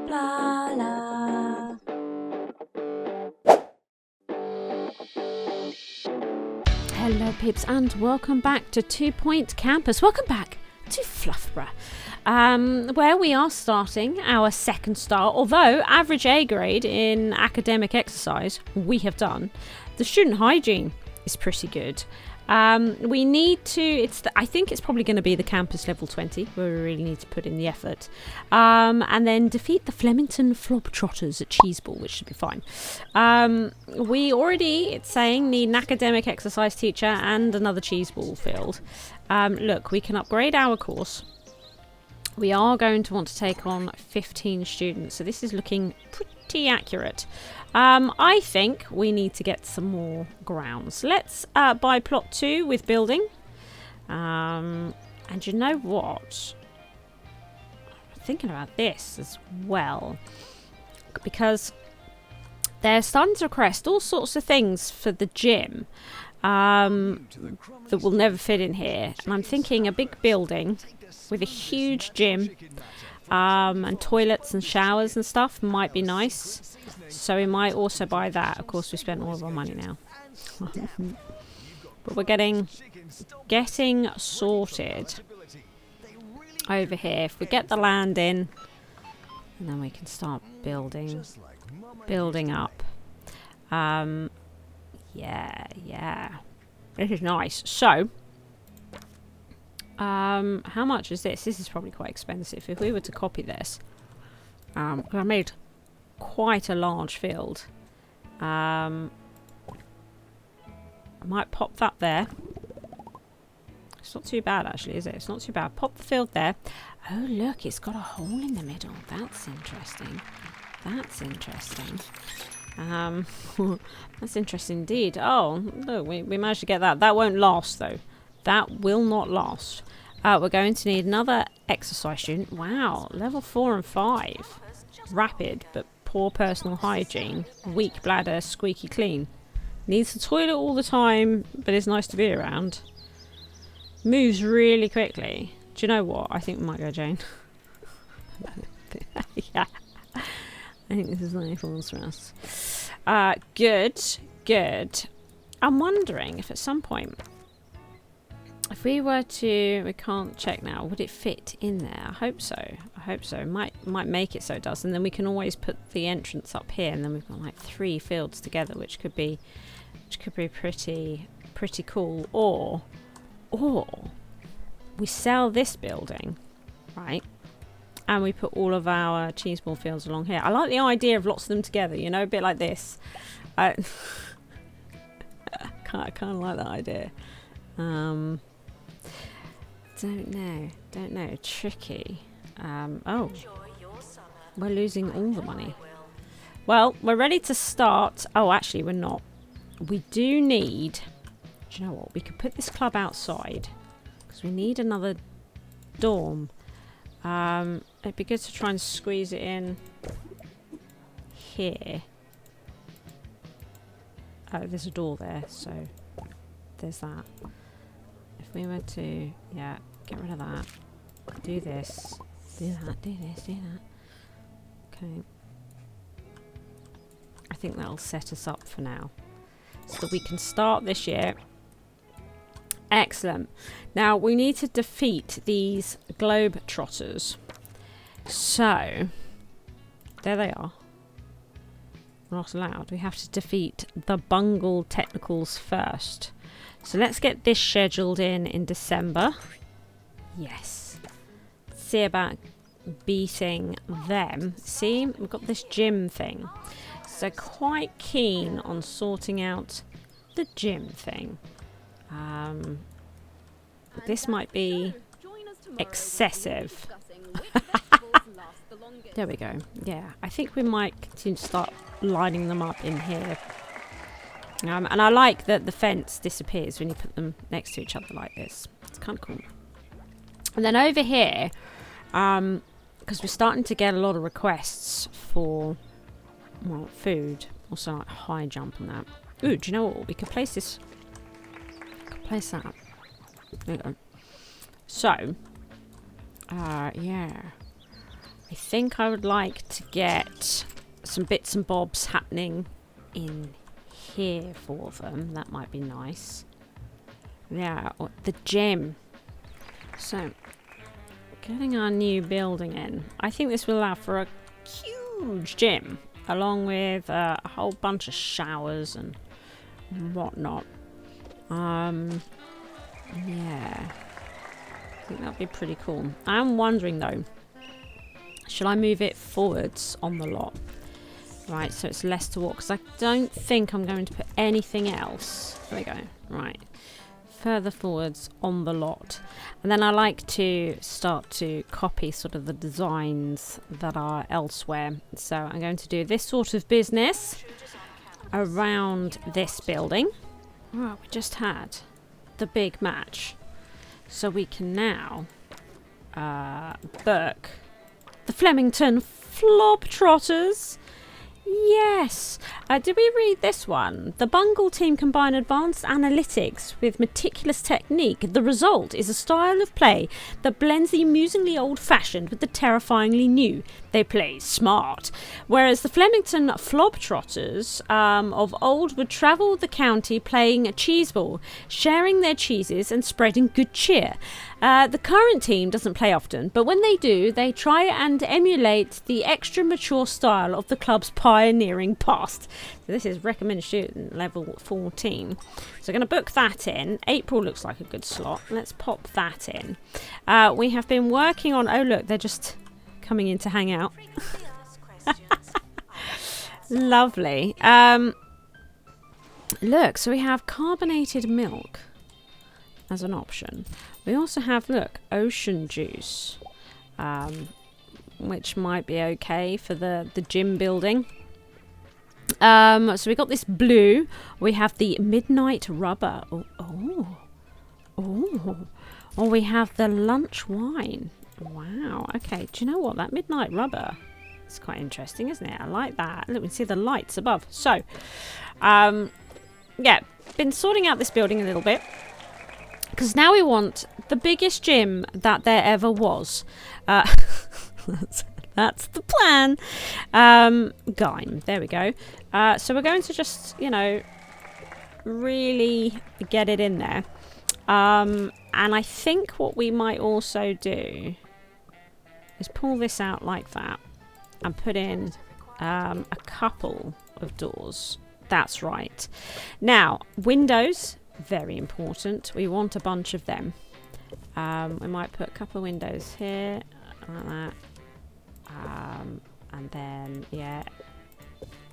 Blarla. Hello peeps and welcome back to 2 Point Campus. Welcome back to Fluffborough, where we are starting our second star. Although average A grade in academic exercise we have done, the student hygiene is pretty good. We need to, I think it's probably going to be the campus level 20 where we really need to put in the effort, and then defeat the Flemington Flob-Trotters at Cheeseball, which should be fine. We already, it's saying, need an academic exercise teacher and another Cheeseball field. Look, we can upgrade our course. We are going to want to take on 15 students, so this is looking pretty accurate. I think we need to get some more grounds. Let's buy plot 2 with building. And you know what? I'm thinking about this as well, because they're starting to request all sorts of things for the gym that will never fit in here. And I'm thinking a big building with a huge gym and toilets and showers and stuff might be nice. So we might also buy that. Of course, we spent all of our money now. But we're getting sorted over here. If we get the land in, and then we can start building up. Yeah. This is nice. So, how much is this? This is probably quite expensive. If we were to copy this, I made quite a large field. I might pop that there. It's not too bad actually, is it? It's not too bad. Pop the field there. Oh look, it's got a hole in the middle. That's interesting. That's interesting. That's interesting indeed. Oh, look, we managed to get that. That won't last though. That will not last. We're going to need another exercise student. Wow, level 4 and 5. Rapid, but poor personal hygiene. Weak bladder, squeaky clean. Needs the toilet all the time, but it's nice to be around. Moves really quickly. Do you know what? I think we might go Jane. Yeah. I think this is only falls for us. Good. I'm wondering if at some point, if we were to, we can't check now, would it fit in there? I hope so. Might make it so it does, and then we can always put the entrance up here, and then we've got like 3 fields together, which could be pretty cool. Or we sell this building, right? And we put all of our cheeseball fields along here. I like the idea of lots of them together, you know, a bit like this. I kind of like that idea. Don't know. Tricky. Oh, we're losing all the money. Well, we're ready to start. Oh, actually, we're not. We do need. Do you know what? We could put this club outside because we need another dorm. It'd be good to try and squeeze it in here. Oh, there's a door there, so there's that. If we were to, yeah, get rid of that. Do this. Do that. Okay. I think that'll set us up for now. So that we can start this year. Excellent. Now, we need to defeat these Globe-Trotters. So, there they are. Not allowed. We have to defeat the Bungle Technicals first. So let's get this scheduled in December. Yes. See about beating them. See, we've got this gym thing. So quite keen on sorting out the gym thing. This might be excessive. There we go. Yeah, I think we might continue to start lining them up in here. And I like that the fence disappears when you put them next to each other like this. It's kind of cool. And then over here, because we're starting to get a lot of requests for, well, food. Also like high jump on that. Ooh, do you know what? We could place this. Place that. There we go. So, yeah. I think I would like to get some bits and bobs happening in here for them. That might be nice. Yeah, the gym. So, getting our new building in. I think this will allow for a huge gym, along with a whole bunch of showers and whatnot. Yeah. I think that'd be pretty cool. I'm wondering though, should I move it forwards on the lot? Right, so it's less to walk, because I don't think I'm going to put anything else. There we go. Right. Further forwards on the lot. And then I like to start to copy sort of the designs that are elsewhere. So I'm going to do this sort of business around this building. Right, we just had the big match. So we can now book the Flemington Flob-Trotters. Yes. Did we read this one? The Bungle team combine advanced analytics with meticulous technique. The result is a style of play that blends the amusingly old-fashioned with the terrifyingly new. They play smart. Whereas the Flemington Flob-Trotters of old would travel the county playing Cheeseball, sharing their cheeses and spreading good cheer. The current team doesn't play often, but when they do, they try and emulate the extra mature style of the club's pioneering past. So this is recommended student level 14. So I'm going to book that in. April looks like a good slot. Let's pop that in. We have been working on... Oh, look, they're just coming in to hang out. Lovely. Look, so we have carbonated milk as an option. We also have, look, ocean juice, which might be okay for the gym building. So we got this blue. We have the midnight rubber. Oh, we have the lunch wine. Wow. Okay. Do you know what? That midnight rubber is quite interesting, isn't it? I like that. Look, we can see the lights above. So, yeah, been sorting out this building a little bit. Because now we want the biggest gym that there ever was. That's the plan. Gime. There we go. So we're going to just, you know, really get it in there. And I think what we might also do is pull this out like that and put in a couple of doors. That's right. Now, windows, very important. We want a bunch of them. We might put a couple of windows here, like that. And then, yeah,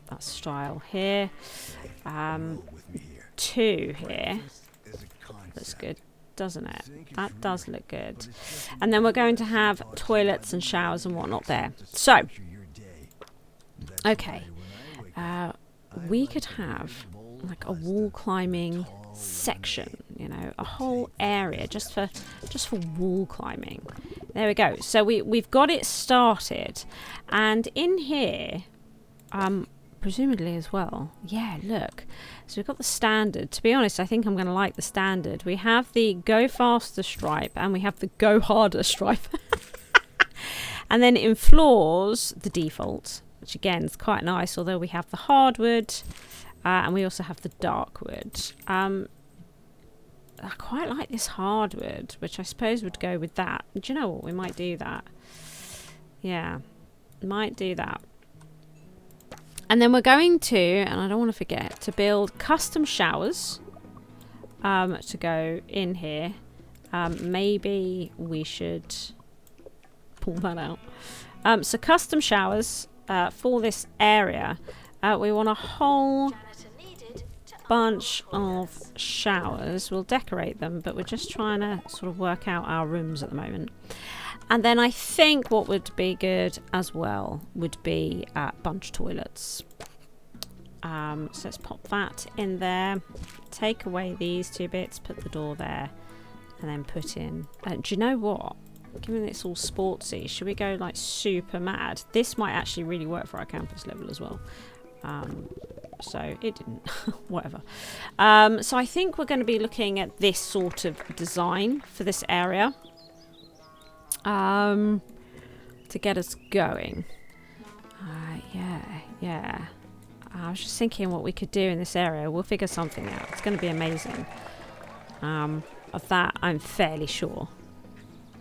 that style here. 2 here. Looks good, doesn't it? That does look good. And then we're going to have toilets and showers and whatnot there. So, okay. We could have like a wall climbing section, you know, a whole area just for wall climbing. There we go. So we've got it started, and in here, presumably as well. Yeah, look. So we've got the standard. To be honest, I think I'm going to like the standard. We have the go faster stripe and we have the go harder stripe. And then in floors, the default, which again is quite nice, although we have the hardwood and we also have the dark wood. I quite like this hardwood, which I suppose would go with that. Do you know what? We might do that. Yeah, might do that. And then we're going to, and I don't want to forget, to build custom showers to go in here. Maybe we should pull that out. So custom showers for this area. We want a whole bunch of showers. We'll decorate them, but we're just trying to sort of work out our rooms at the moment. And then I think what would be good as well would be bunch toilets. So let's pop that in there. Take away these 2 bits, put the door there, and then put in... do you know what? Given it's all sportsy, should we go like super mad? This might actually really work for our campus level as well. So it didn't. Whatever. So I think we're going to be looking at this sort of design for this area. To to get us going. Yeah. I was just thinking what we could do in this area. We'll figure something out. It's going to be amazing. Of that, I'm fairly sure.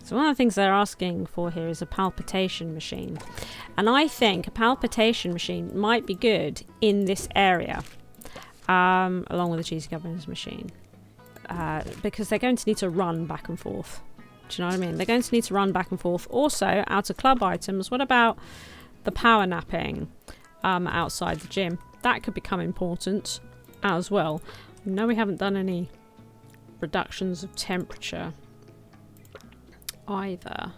So one of the things they're asking for here is a palpitation machine. And I think a palpitation machine might be good in this area. Along with the cheese governance machine. Because they're going to need to run back and forth. Do you know what I mean? They're going to need to run back and forth. Also, out of club items, what about the power napping outside the gym? That could become important as well. No, we haven't done any reductions of temperature either.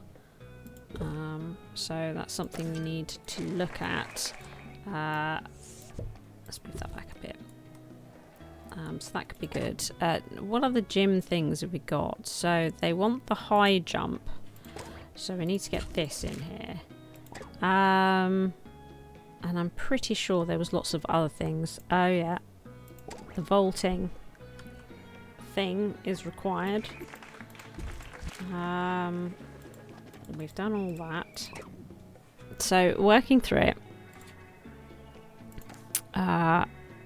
So that's something we need to look at. Let's move that back a bit. So that could be good. What other gym things have we got? So they want the high jump. So we need to get this in here. And I'm pretty sure there was lots of other things. Oh yeah. The vaulting thing is required. We've done all that. So working through it.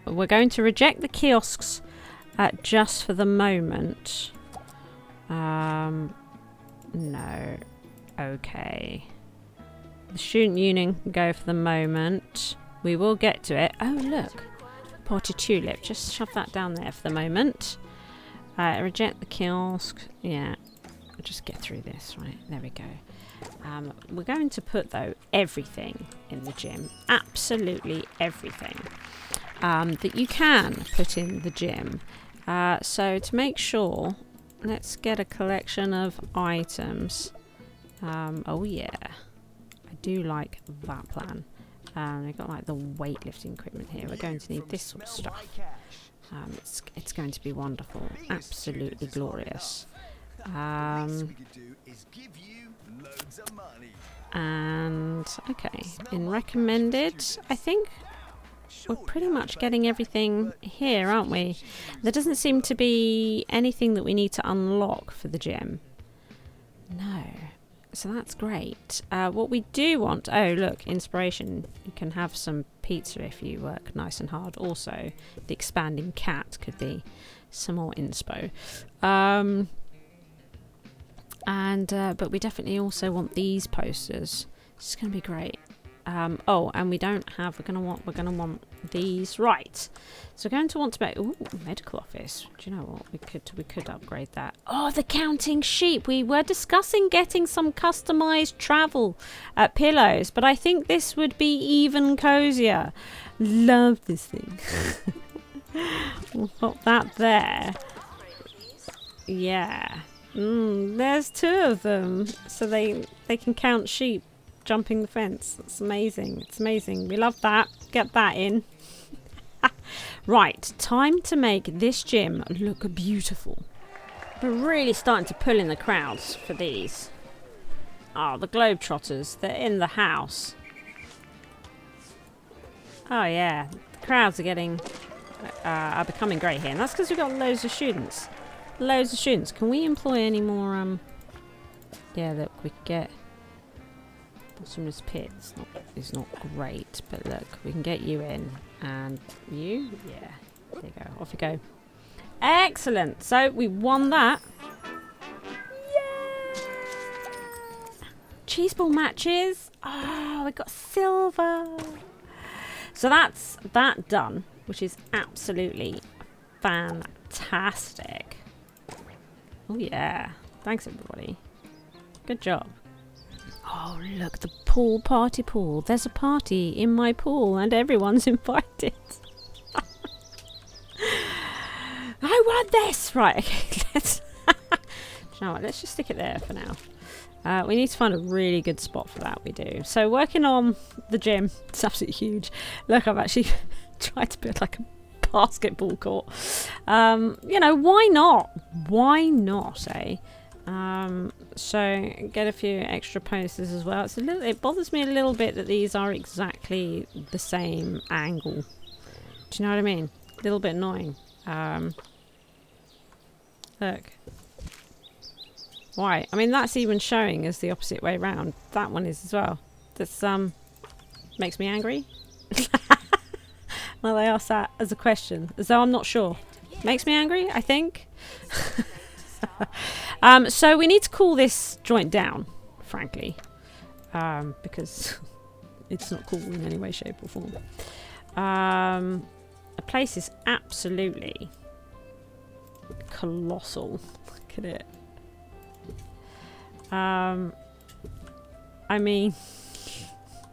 We're going to reject the kiosks just for the moment. No. Okay. The student union can go for the moment. We will get to it. Oh, look. Potted tulip. Just shove that down there for the moment. Reject the kiosk. Yeah. I'll just get through this. Right. There we go. We're going to put, though, everything in the gym. Absolutely everything. That you can put in the gym. So to make sure, let's get a collection of items. Oh yeah, I do like that plan. We've got like the weightlifting equipment here. We're going to need this sort of stuff. It's going to be wonderful, absolutely glorious. And okay, in recommended, I think we're pretty much getting everything here, aren't we? There doesn't seem to be anything that we need to unlock for the gym. No. So that's great. What we do want... Oh, look, inspiration. You can have some pizza if you work nice and hard. Also, the expanding cat could be some more inspo. But we definitely also want these posters. It's going to be great. Oh, and we don't have... We're gonna want these. Right. So we're going to want to make... Ooh, medical office. Do you know what? We could upgrade that. Oh, the counting sheep. We were discussing getting some customized travel pillows, but I think this would be even cozier. Love this thing. We'll put that there. Yeah. There's two of them, so they can count sheep jumping the fence. That's amazing. It's amazing. We love that. Get that in. Right, time to make this gym look beautiful. We're really starting to pull in the crowds for these. Oh, the Globetrotters. They're in the house. Oh yeah, the crowds are becoming great here, and that's because we've got loads of students. Loads of students. Can we employ any more? Yeah, look, we could get bottomless pit. It's not great, but look, we can get you in, and you, yeah, there you go. Off you go. Excellent. So we won that. Yay! Cheeseball matches. Oh, we got silver. So that's that done, which is absolutely fantastic. Oh yeah, thanks everybody. Good job. Oh look, the pool party pool. There's a party in my pool and everyone's invited. I want this! Right, okay, let's... Do you know what, let's just stick it there for now. We need to find a really good spot for that, we do. So working on the gym, it's absolutely huge. Look, I've actually tried to build like a basketball court. You know, why not? Why not, eh? So get a few extra posters as well. It bothers me a little bit that these are exactly the same angle. Do you know what I mean? A little bit annoying. Look. Why? I mean, that's even showing as the opposite way round. That one is as well. This makes me angry. Well, they asked that as a question, as though I'm not sure. Makes me angry, I think. So we need to cool this joint down, frankly, because it's not cool in any way, shape or form. The place is absolutely colossal. Look at it. I mean,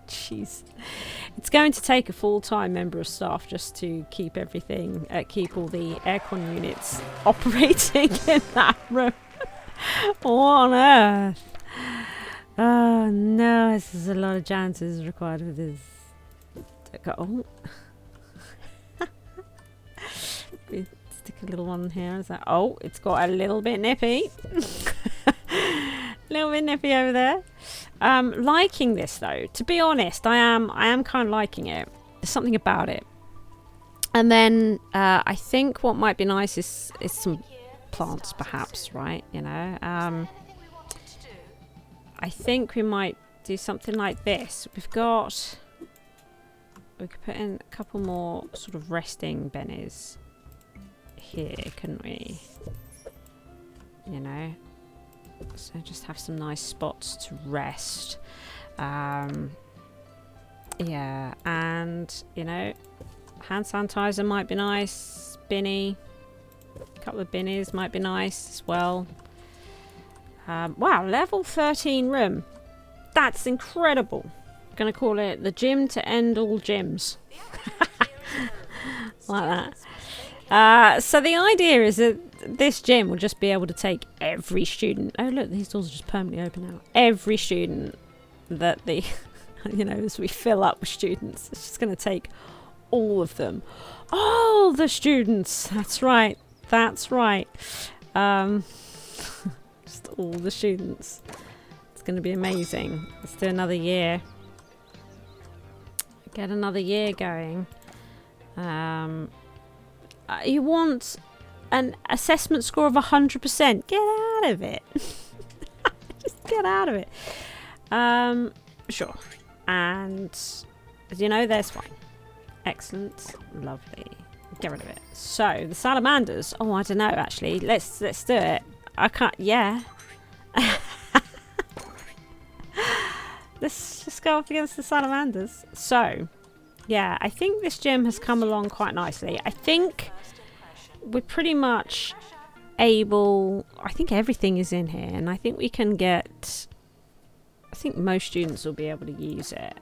jeez. It's going to take a full-time member of staff just to keep everything, keep all the aircon units operating in that room. What on earth? Oh no, this is a lot of janitors required for this. Oh. Stick a little one here. Is that? Oh, it's got a little bit nippy. Little bit nippy over there. Liking this though. To be honest, I am kind of liking it. There's something about it. And then I think what might be nice is some plants, perhaps, right? You know. I think we might do something like this. We could put in a couple more sort of resting bennies here, couldn't we? You know. So just have some nice spots to rest. Yeah, and you know, hand sanitizer might be nice. Binny, a couple of binnies might be nice as well. Wow, level 13 room. That's incredible. I'm gonna call it the gym to end all gyms. Like that. So the idea is that this gym will just be able to take every student. Oh look, these doors are just permanently open now. Every student that the, you know, as we fill up with students, it's just going to take all of them. All the students. That's right. That's right. Just all the students. It's going to be amazing. Let's do another year. Get another year going. You want an assessment score of 100%. Get out of it. Just get out of it. Sure. And you know, there's one. Excellent. Lovely. Get rid of it. So the salamanders. Oh, I don't know actually. Let's do it. I can't. Yeah. Let's just go up against the salamanders. So yeah, I think this gym has come along quite nicely. I think we're pretty much able, I think everything is in here, and I think we can get, I think most students will be able to use it,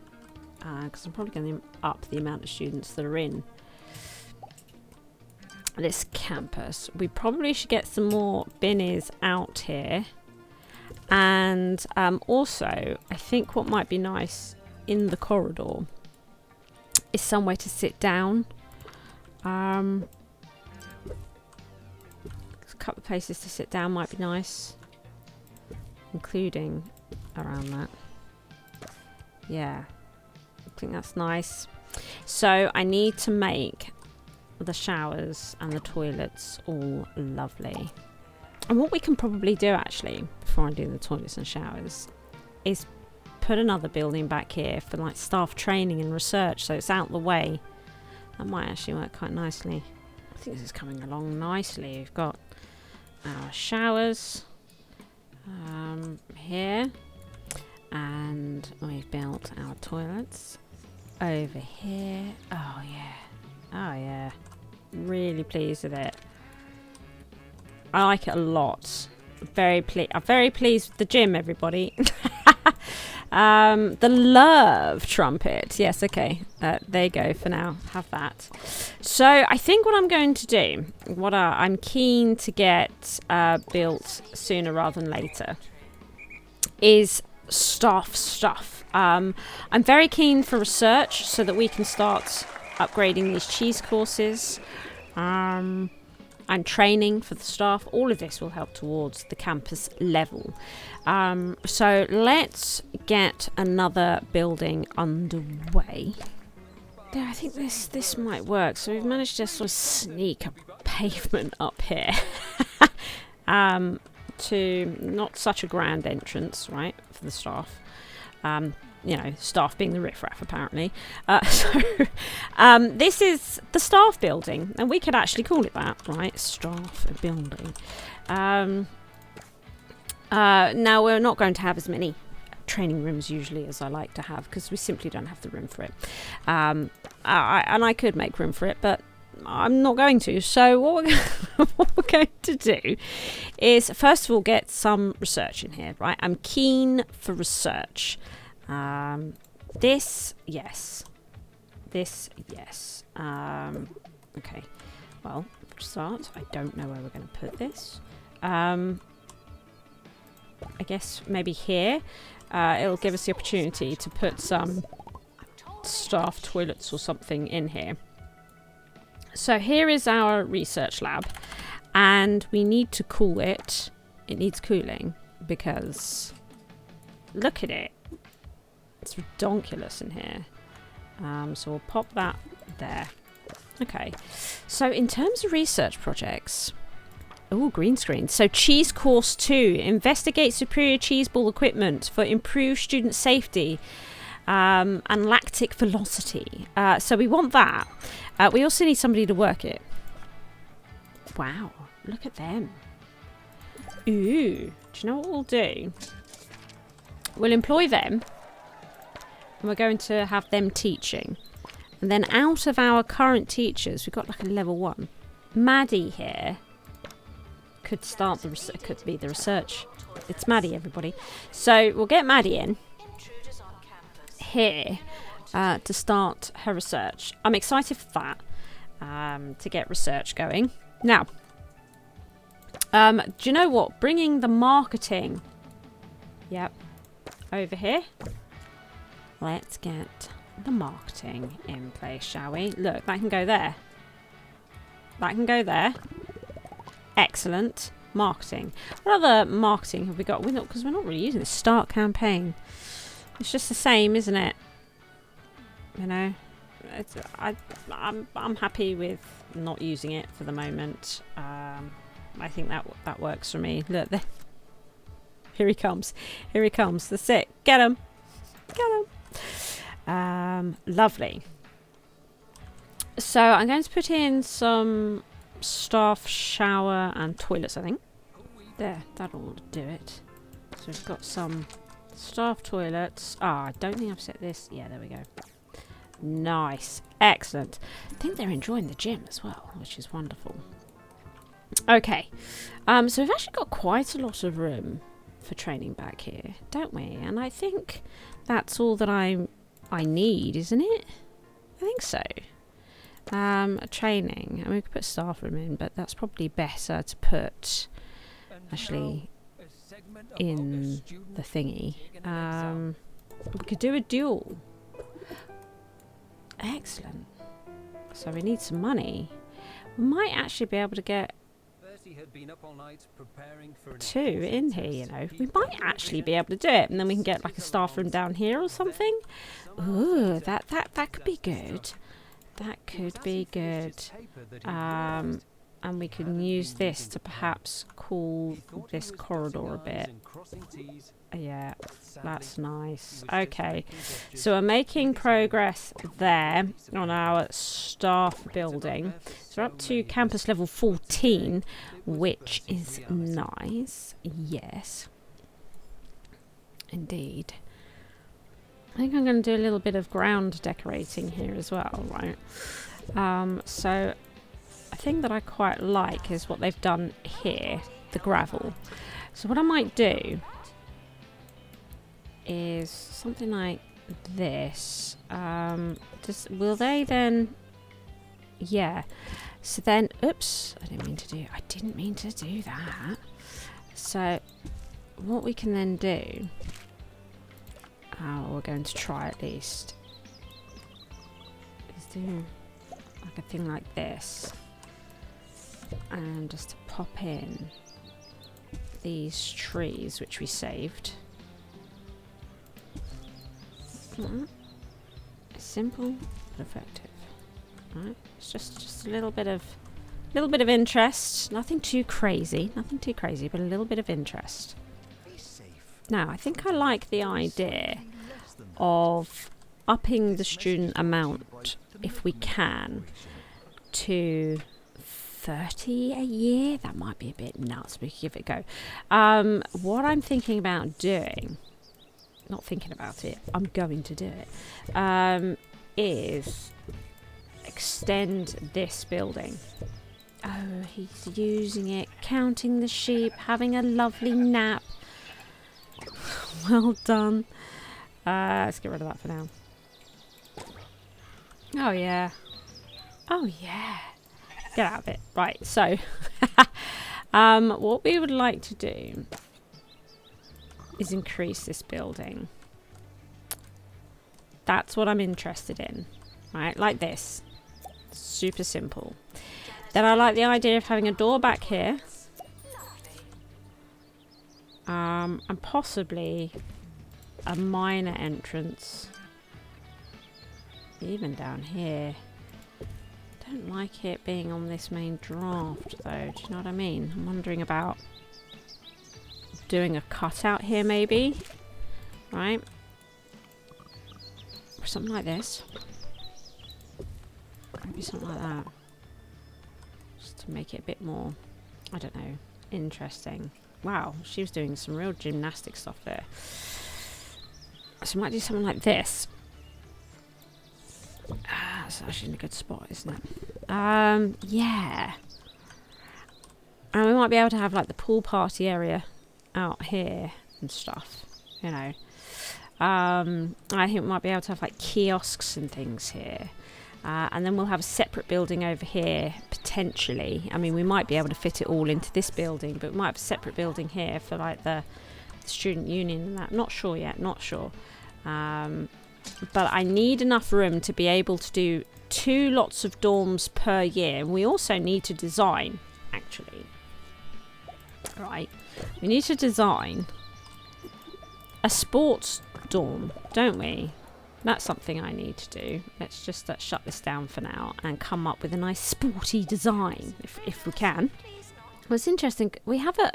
because I'm probably going to up the amount of students that are in this campus. We probably should get some more binnies out here, and also I think what might be nice in the corridor is somewhere to sit down. A couple of places to sit down might be nice, including around that. Yeah, I think that's nice. So I need to make the showers and the toilets all lovely. And what we can probably do actually, before I do the toilets and showers, is put another building back here for like staff training and research, so it's out the way. That might actually work quite nicely. I think this is coming along nicely. We've got our showers here, and we've built our toilets over here. Oh yeah, oh yeah, really pleased with it. I like it a lot. I'm very pleased with the gym, everybody. The love trumpet. Yes, okay. There you go for now. Have that. So I think what I'm going to do, what I'm keen to get built sooner rather than later, is stuff. I'm very keen for research so that we can start upgrading these cheese courses. And training for the staff. All of this will help towards the campus level. So let's get another building underway. There, I think this might work. So we've managed to sort of sneak a pavement up here. to not such a grand entrance, right, for the staff. You know, staff being the riffraff, apparently. This is the staff building, and we could actually call it that, right? Staff building. Now, we're not going to have as many training rooms usually as I like to have, because we simply don't have the room for it. And I could make room for it, but I'm not going to. So what we're going to do is, first of all, get some research in here, right? I'm keen for research. This, yes. This, yes. Okay. Well, for a start, I don't know where we're going to put this. I guess maybe here. It'll give us the opportunity to put some staff toilets or something in here. So here is our research lab, and we need to cool it. It needs cooling because look at it. It's redonkulous in here. So we'll pop that there. Okay. So in terms of research projects, oh, green screen. So Cheese Course 2, investigate superior cheeseball equipment for improved student safety and lactic velocity. So we want that. We also need somebody to work it. Wow, look at them. Ooh, do you know what we'll do? We'll employ them, and we're going to have them teaching. And then out of our current teachers, we've got like a level 1. Maddie here could start could be the research. It's Maddie, everybody. So we'll get Maddie in here to start her research. I'm excited for that, to get research going. Now, do you know what? Bringing the marketing, yep, over here. Let's get the marketing in place, shall we? Look, that can go there. That can go there. Excellent. Marketing. What other marketing have we got? Because we're not really using the start campaign. It's just the same, isn't it? You know, I'm happy with not using it for the moment. I think that works for me. Look, there. Here he comes. Here he comes. That's it. Get him. Get him. Lovely. So I'm going to put in some staff shower and toilets, I think. There, that'll do it. So we've got some staff toilets. I don't think I've set this. Yeah, there we go. Nice. Excellent. I think they're enjoying the gym as well, which is wonderful. Okay. So we've actually got quite a lot of room for training back here, don't we? And I think that's all that I need, isn't it? I think so. Training. I mean, we could put staff room in, but that's probably better to put actually in the thingy. We could do a duel. Excellent. So we need some money. We might actually be able to get 2 in here, you know. We might actually be able to do it, and then we can get like a staff room down here or something. Ooh, that could be good. That could be good. And we can use this to perhaps cool this corridor a bit. Yeah, that's nice. Okay, so we're making progress there on our staff building. So we're up to campus level 14, which is nice. Yes, indeed. I think I'm going to do a little bit of ground decorating here as well, right? So a thing that I quite like is what they've done here, the gravel. So what I might do is something like this. Will they then? Yeah. So then, oops, I didn't mean to do that. So what we can then do, we're going to try at least, is do like a thing like this, and just to pop in these trees which we saved. Simple but effective. Right, it's just a little bit of little bit of interest. Nothing too crazy, but a little bit of interest. Now, I think I like the idea of upping the student amount, if we can, to 30 a year. That might be a bit nuts, but we could give it a go. What I'm thinking about doing, not thinking about it, I'm going to do it, is extend this building. Oh, he's using it, counting the sheep, having a lovely nap. Well done. Let's get rid of that for now. Oh yeah. Oh yeah. Get out of it. Right, so what we would like to do is increase this building. That's what I'm interested in. Right, like this. Super simple. Then I like the idea of having a door back here. And possibly a minor entrance. Even down here. Don't like it being on this main draft though, do you know what I mean? I'm wondering about doing a cutout here maybe. Right? Or something like this. Maybe something like that. Just to make it a bit more, I don't know, interesting. Wow, she was doing some real gymnastic stuff there. So I might do something like this. That's actually in a good spot, isn't it? Yeah. And we might be able to have like the pool party area out here and stuff, you know. I think we might be able to have like kiosks and things here. And then we'll have a separate building over here, potentially. I mean, we might be able to fit it all into this building, but we might have a separate building here for like the student union and that. Not sure yet, not sure. But I need enough room to be able to do 2 lots of dorms per year. And we also need to design, actually. Right. We need to design a sports dorm, don't we? That's something I need to do. Let's just shut this down for now and come up with a nice sporty design, if we can. Well, it's interesting. We have a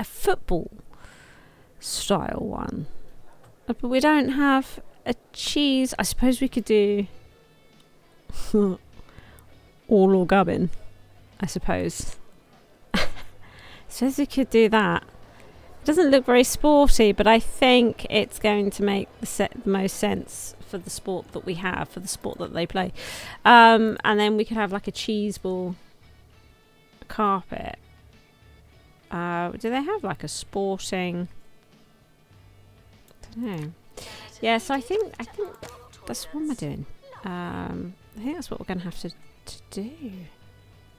football style one, but we don't have a cheese. I suppose we could do all or gubbin, I suppose. Suppose we could do that. It doesn't look very sporty, but I think it's going to make the most sense for the sport that we have, for the sport that they play. And then we could have like a cheeseball carpet. Do they have like a sporting? I don't know. Yeah, so I think that's what am I doing? I think that's what we're going to have to do.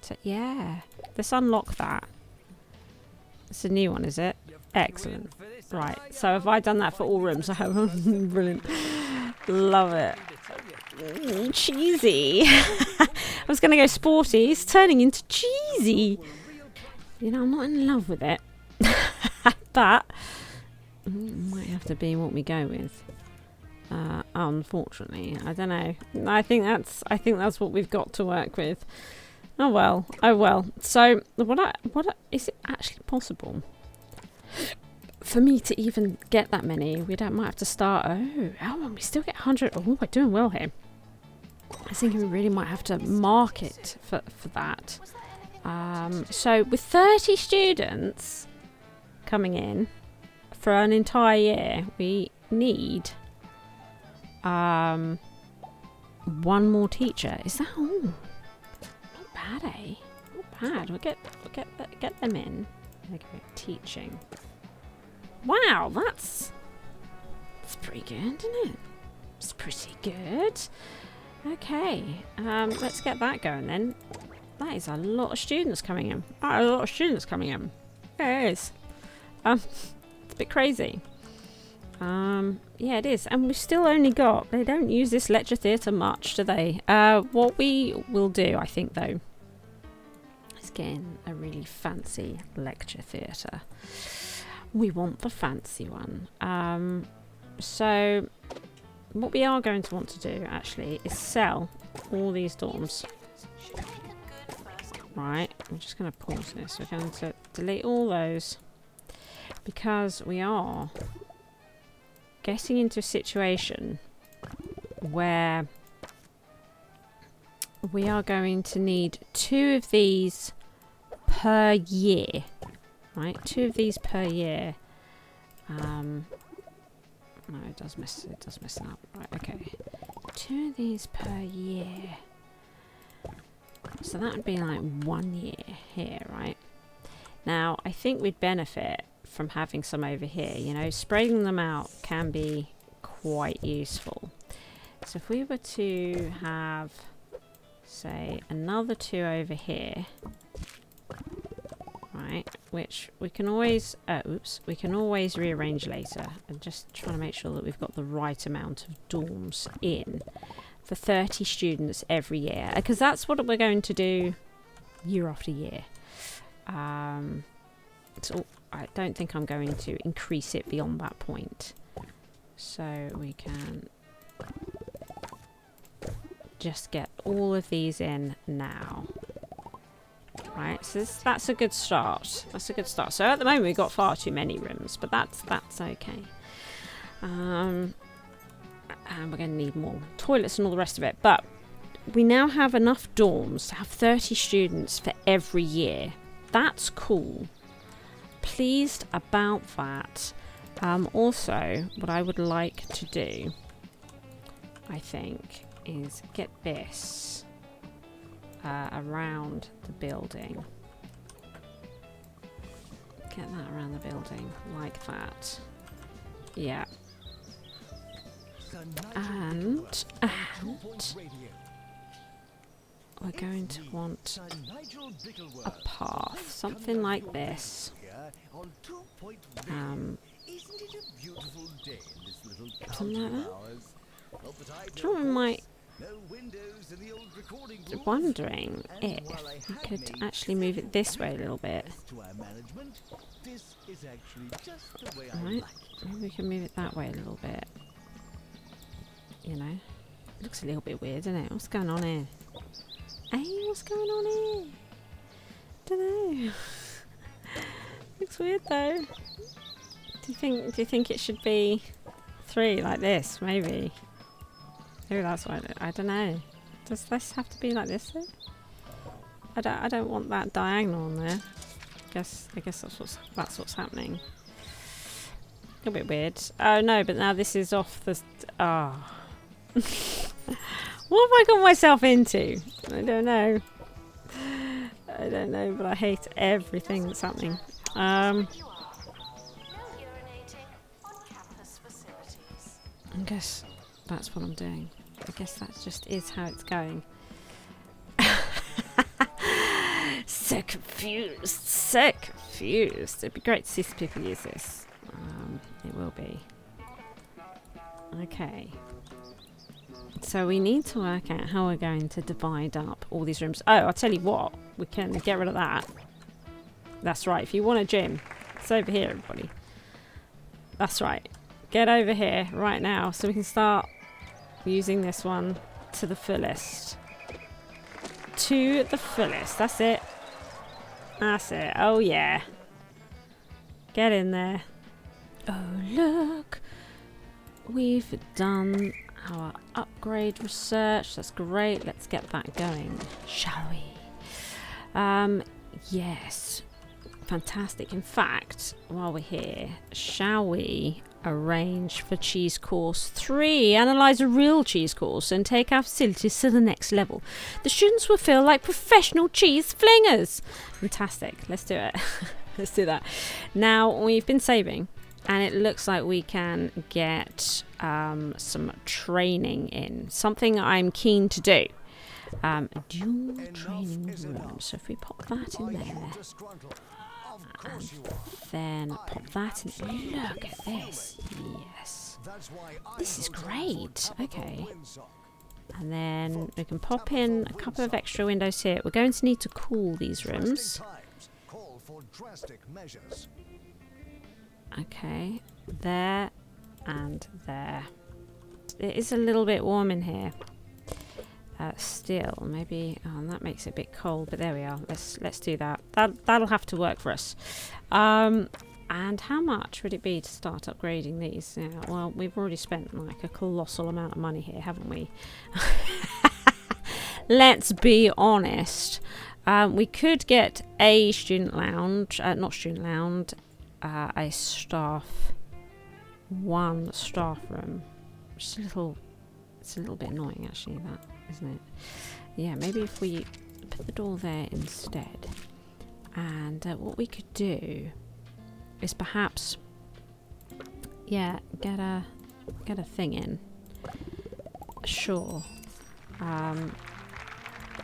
So yeah, let's unlock that. It's a new one, is it? Excellent. Right, so have I done that for all rooms? I have. Brilliant. Love it. Cheesy. I was going to go sporty. It's turning into cheesy. You know, I'm not in love with it. But might have to be what we go with. Unfortunately, I don't know. I think that's what we've got to work with. Oh well. So is it actually possible for me to even get that many? Might have to start. Oh, we still get 100. Oh, we're doing well here. I think we really might have to market for that. So with 30 students coming in for an entire year, we need 1 more teacher. Is that all? Not bad, eh? Not bad. We'll get them in. There we go. Teaching. Wow, that's pretty good, isn't it? It's pretty good. Okay, let's get that going then. That is a lot of students coming in. Yeah, it is. It's a bit crazy. Yeah, it is. And we've still only got... They don't use this lecture theatre much, do they? What we will do, I think, though, is get in a really fancy lecture theatre. We want the fancy one. So what we are going to want to do, actually, is sell all these dorms. Right, I'm just going to pause this. We're going to delete all those because we are getting into a situation where we are going to need 2 of these per year. Right, 2 of these per year. No, it does mess it up. Right, okay. 2 of these per year. So that would be like 1 year here, right? Now, I think we'd benefit from having some over here. You know, spreading them out can be quite useful. So if we were to have, say, another 2 over here, right, which we can always, we can always rearrange later. I'm just trying to make sure that we've got the right amount of dorms in for 30 students every year, because that's what we're going to do year after year. So I don't think I'm going to increase it beyond that point. So we can just get all of these in now. Right, so that's a good start. That's a good start. So at the moment we've got far too many rooms, but that's okay. And we're going to need more toilets and all the rest of it. But we now have enough dorms to have 30 students for every year. That's cool. Pleased about that. Also, what I would like to do, I think, is get this around the building. Get that around the building like that. Yeah. And we're going to want a path, something like this. Something like that. I might wondering if we could actually move it this way a little bit. Right, maybe we can move it that way a little bit. You know, it looks a little bit weird, doesn't it? What's going on here? Hey, what's going on here? Don't know. Looks weird though. Do you think it should be 3 like this? Maybe. Maybe that's why. I don't know. Does this have to be like this though? I don't want that diagonal on there. I guess that's what's happening. A bit weird. Oh no, but now this is off the. What have I got myself into? I don't know. I don't know, but I hate everything that's happening. I guess that's what I'm doing. I guess that just is how it's going. So confused. So confused. It'd be great to see some people use this. It will be. Okay. So we need to work out how we're going to divide up all these rooms. Oh, I'll tell you what. We can get rid of that. That's right. If you want a gym, it's over here, everybody. That's right. Get over here right now so we can start using this one to the fullest. To the fullest. That's it. That's it. Oh, yeah. Get in there. Oh, look. We've done our upgrade research. That's great. Let's get that going, shall we? Yes. Fantastic. In fact, while we're here, shall we arrange for cheese course 3, analyze a real cheese course and take our facilities to the next level. The students will feel like professional cheese flingers. Fantastic. Let's do it. Let's do that. Now, we've been saving and it looks like we can get some training in. Something I'm keen to do. Dual training room. So if we pop that in there and then pop that in. Look at this. Yes. This is great. Okay. And then we can pop in a couple of extra windows here. We're going to need to cool these rooms. Okay. There and there. It is a little bit warm in here. Still, maybe. Oh, and that makes it a bit cold. But there we are. Let's do that. That'll have to work for us. And how much would it be to start upgrading these? Yeah, well, we've already spent like a colossal amount of money here, haven't we? Let's be honest. We could get a student lounge, not student lounge, a staff, one staff room. It's a little bit annoying actually, that, isn't it? Yeah, maybe if we put the door there instead. And what we could do is perhaps, yeah, get a thing in. Sure.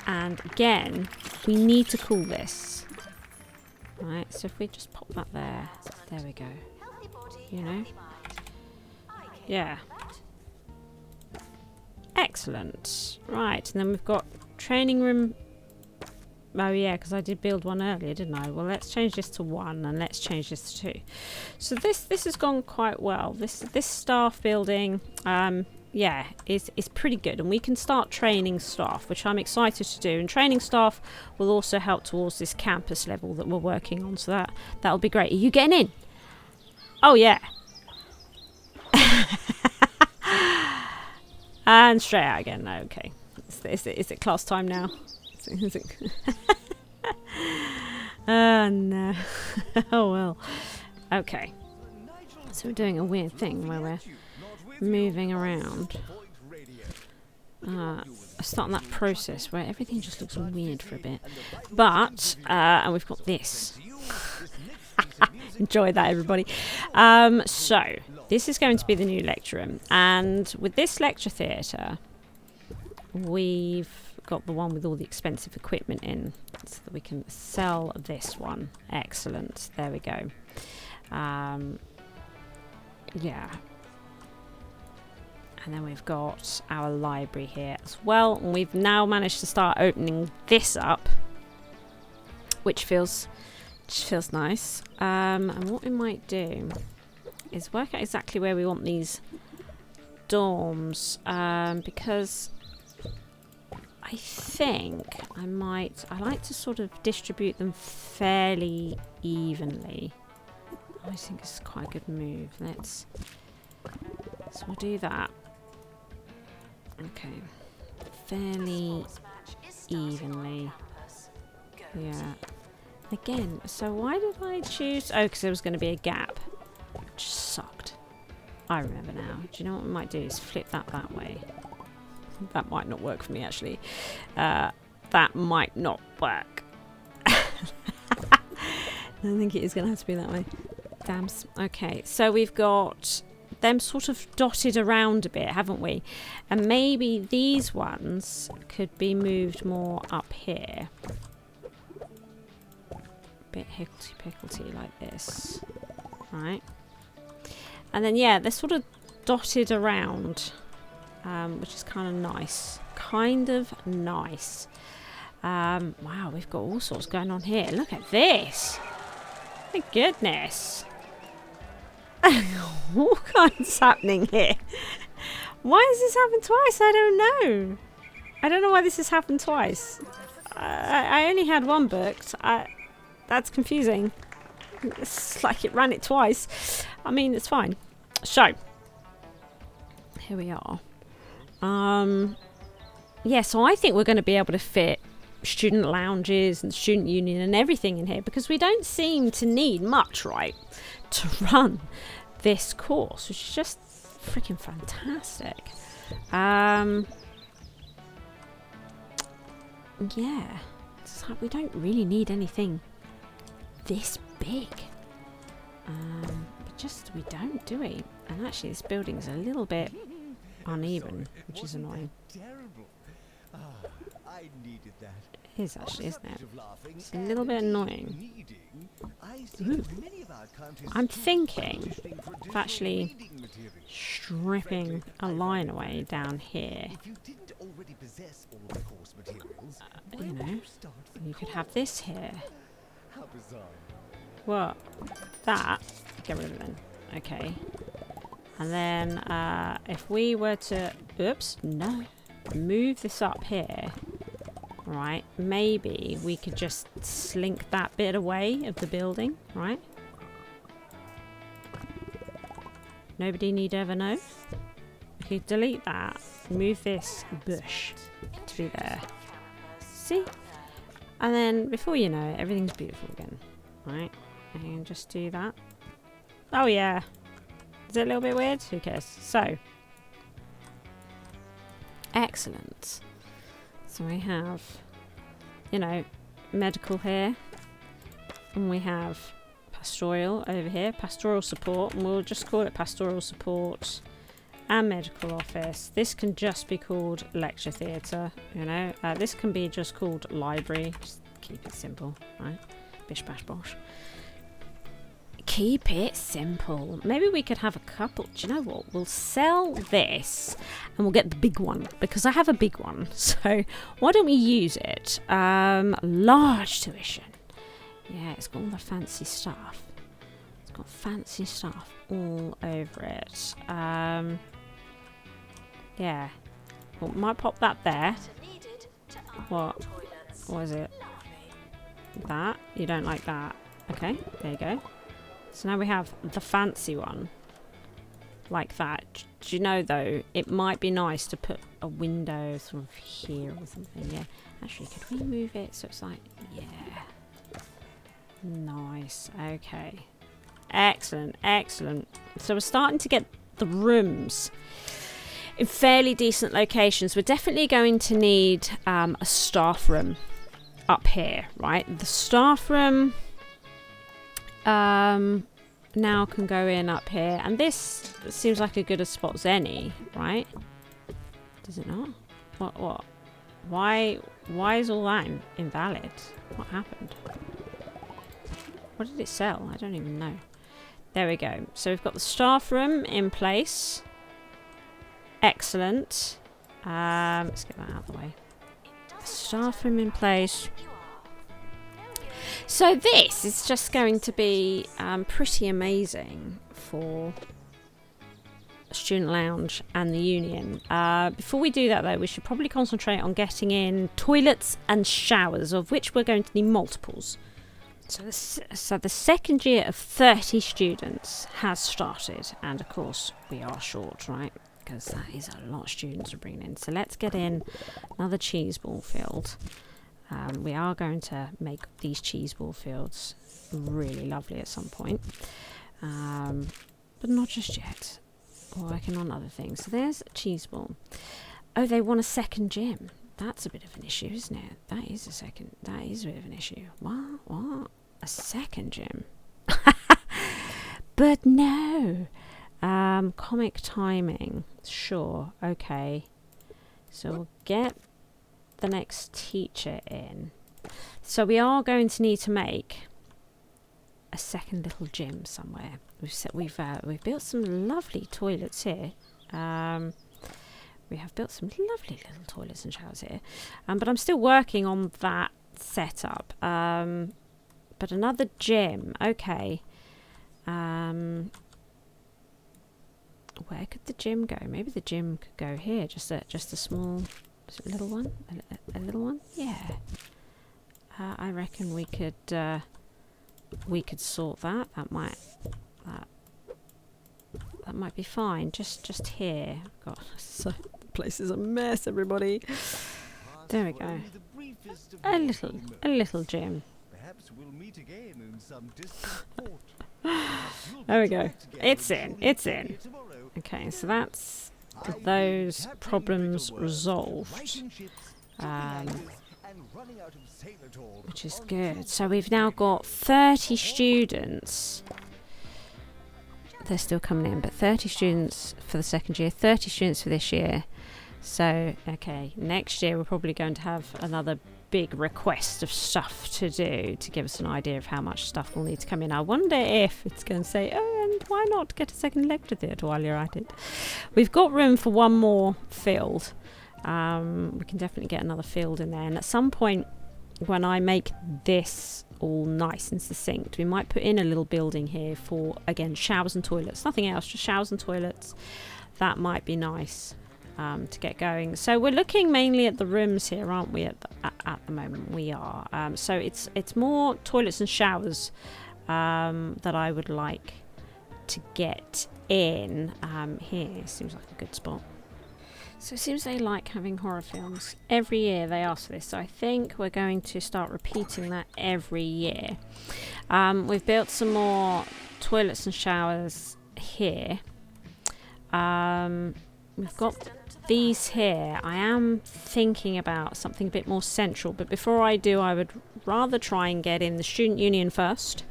And again, we need to cool this. Right, so if we just pop that there we go. You know? Yeah. Excellent. Right, and then we've got training room. Oh yeah, because I did build one earlier, didn't I? Well, let's change this to 1 and let's change this to 2. So this has gone quite well. This staff building, yeah, is pretty good, and we can start training staff, which I'm excited to do. And training staff will also help towards this campus level that we're working on. So that'll be great. Are you getting in? Oh yeah. And straight out again. No, okay. Is it class time now? Is it? Oh no. Oh well. Okay. So we're doing a weird thing where we're moving around. Starting that process where everything just looks weird for a bit. But and we've got this. Enjoy that, everybody. So this is going to be the new lecture room, and with this lecture theatre, we've got the one with all the expensive equipment in, so that we can sell this one. Excellent. There we go. Yeah. And then we've got our library here as well, and we've now managed to start opening this up, which feels nice. And what we might do is work out exactly where we want these dorms, because I think I like to sort of distribute them fairly evenly. I think this is quite a good move. So we'll do that. Okay. Fairly evenly. Yeah. Again, so why did I choose... Oh, because there was going to be a gap. Which sucked. I remember now. Do you know what we might do is flip that way. That might not work for me, actually. That might not work. I think it is going to have to be that way. Damn. Okay, so we've got them sort of dotted around a bit, haven't we? And maybe these ones could be moved more up here. Bit higgledy-piggledy like this. Right. And then, yeah, they're sort of dotted around, which is kind of nice. Wow, we've got all sorts going on here. Look at this. My goodness. All kinds happening here. Why has this happened twice? I don't know. I don't know why this has happened twice. I only had one booked. That's confusing. It's like it ran it twice. I mean, it's fine. So, here we are. Yeah, so I think we're going to be able to fit student lounges and student union and everything in here, because we don't seem to need much, right, to run this course, which is just freaking fantastic. Yeah, it's like we don't really need anything this big. But just we don't, do we? And actually this building's a little bit uneven, which is annoying. I needed that. It is actually, isn't it? It's a little bit annoying. Ooh. I'm thinking of actually stripping a line away down here. You know, you could have this here. What? That? Get rid of it then. Okay. And then if we were to... Oops. No. move this up here, right, maybe we could just slink that bit away of the building, right? Nobody need ever know. Okay, delete that. Move this bush to be there. See? And then, before you know it, everything's beautiful again. Right? And just do that. Oh, yeah. Is it a little bit weird? Who cares? So. Excellent. So we have, you know, medical here. And we have pastoral over here. Pastoral support. And we'll just call it pastoral support. And medical office. This can just be called lecture theatre, you know. This can be just called library. Just keep it simple, right? Bish bash bosh. Keep it simple. Maybe we could have a couple. Do you know what? We'll sell this and we'll get the big one because I have a big one. So why don't we use it? Large tuition. Yeah, it's got all the fancy stuff. It's got fancy stuff all over it. Yeah. Well, might pop that there. What? What is it? That? You don't like that? Okay, there you go. So now we have the fancy one. Like that. Do you know, though, it might be nice to put a window sort of here or something. Yeah. Actually, could we move it so it's like... Yeah. Nice. Okay. Excellent. Excellent. So we're starting to get the rooms in fairly decent locations. We're definitely going to need a staff room up here, right? The staff room now can go in up here, and this seems like a good a spot as any, right? Does it not? What? Why is all that invalid? What happened? What did it sell? I don't even know. There we go. So we've got the staff room in place. Excellent. Let's get that out of the way. Staff room in place. So this is just going to be pretty amazing for Student Lounge and the Union. Before we do that, though, we should probably concentrate on getting in toilets and showers, of which we're going to need multiples. So the second year of 30 students has started, and of course we are short, right? Because that is a lot of students we're bringing in. So let's get in another cheeseball field. We are going to make these cheeseball fields really lovely at some point. But not just yet. We're working on other things. So there's a cheeseball. Oh, they want a second gym. That's a bit of an issue, isn't it? That is a bit of an issue. What? A second gym? But no. Comic timing. Sure. Okay. So we'll get the next teacher in. So we are going to need to make a second little gym somewhere. We've built some lovely toilets here. We have built some lovely little toilets and showers here. But I'm still working on that setup. But another gym. Okay. Where could the gym go? Maybe the gym could go here. Just a small, little one. A little one. Yeah. I reckon we could sort that. That might be fine. Just here. God, so the place is a mess, everybody. There we go. A little gym. Perhaps we'll meet again in some distant port. There we go. It's in. Okay, so that's those problems resolved. Which is good. So we've now got 30 students. They're still coming in, but 30 students for the second year, 30 students for this year. So, okay, next year we're probably going to have another big request of stuff to do to give us an idea of how much stuff will need to come in. I wonder if it's going to say, oh, and why not get a second lecture theatre while you're at it? We've got room for one more field. We can definitely get another field in there. And at some point, when I make this all nice and succinct, we might put in a little building here for, again, showers and toilets. Nothing else, just showers and toilets. That might be nice. to get going. So we're looking mainly at the rooms here, aren't we? At the moment, we are. So it's more toilets and showers that I would like to get in. Here seems like a good spot. So it seems they like having horror films. Every year they ask for this, so I think we're going to start repeating that every year. We've built some more toilets and showers here. We've got these here. I am thinking about something a bit more central, but before I do, I would rather try and get in the student union first